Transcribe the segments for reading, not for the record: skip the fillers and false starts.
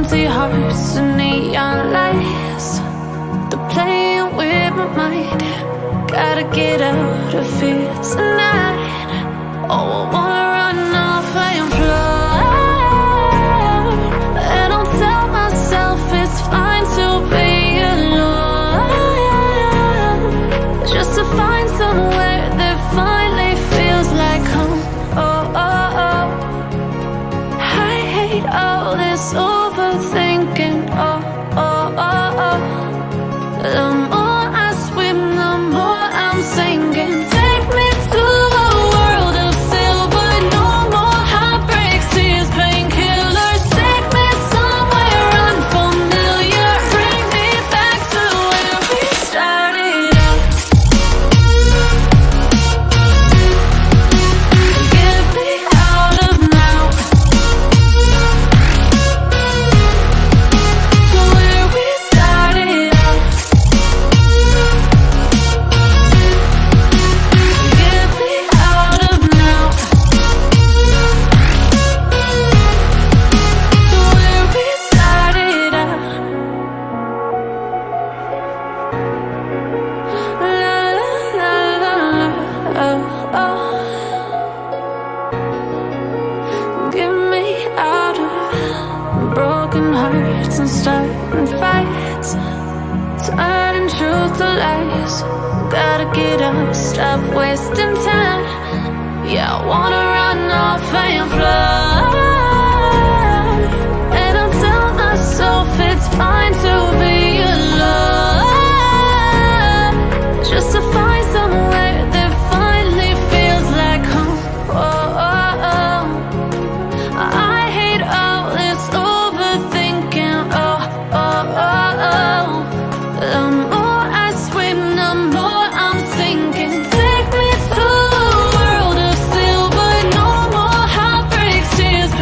empty hearts and neon lights. They're playing with my mind. Gotta get out of here tonight. Oh, I wanna run off and fly. And I'll tell myself it's fine to be alone, just to find somewhere that finally feels like home. Oh, oh, oh. I hate all this overthinking. Oh, oh, oh, oh. The more I swim, the more I'm sinking. Take me to a world of silver. No more heartbreaks, tears, painkillers. Take me somewhere unfamiliar. Bring me back to where we started out. Get me out of now, to where we started out. Get me out of now, to where we started out. La la la la la, oh, oh. Get me out of broken hearts and starting fights, turning truth to lies. Gotta get up, stop wasting time. Yeah, I wanna run off and fly. And I'll tell myself it's fine to be alone, just to find somewhere that finally feels like home. Oh, oh, oh. I hate all this overthinking. Oh, oh, oh, oh. The more I swim, the more I'm sinking. Take me to a world of silver. No more heartbreaks, tears,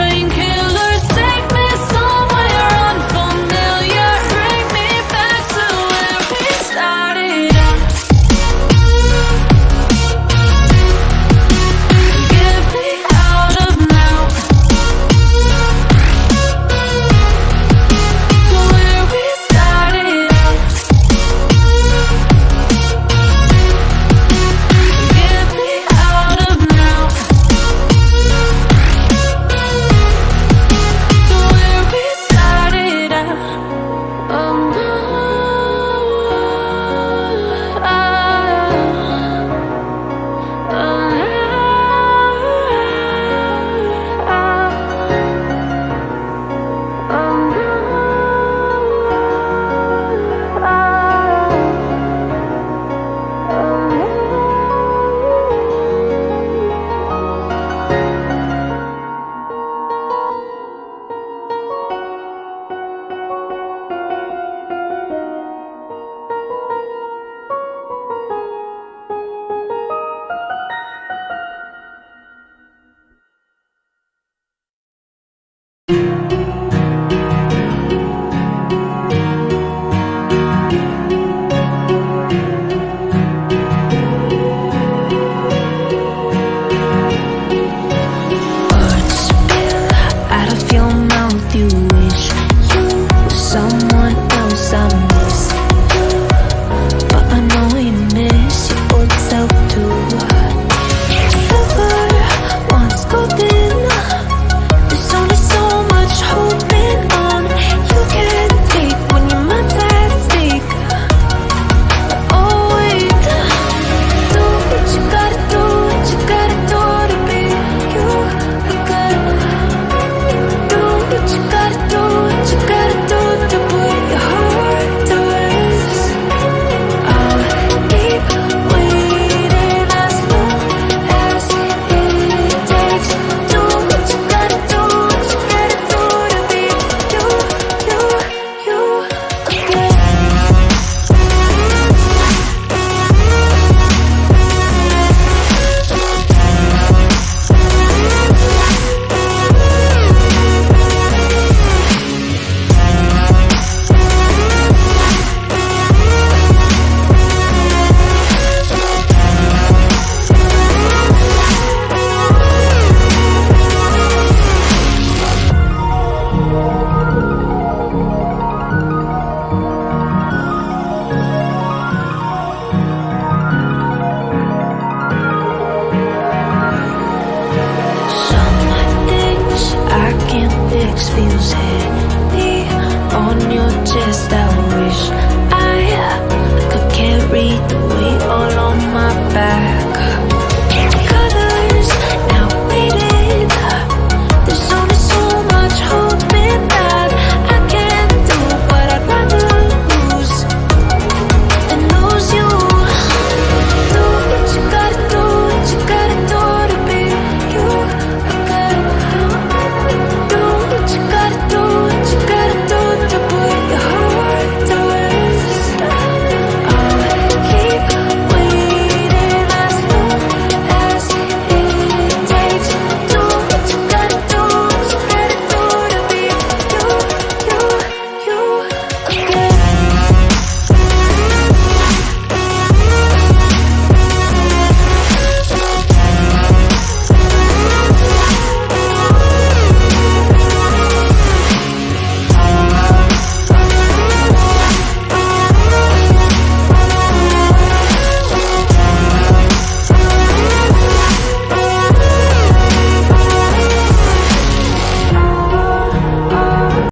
on you, just I wish I could carry the weight all on my back.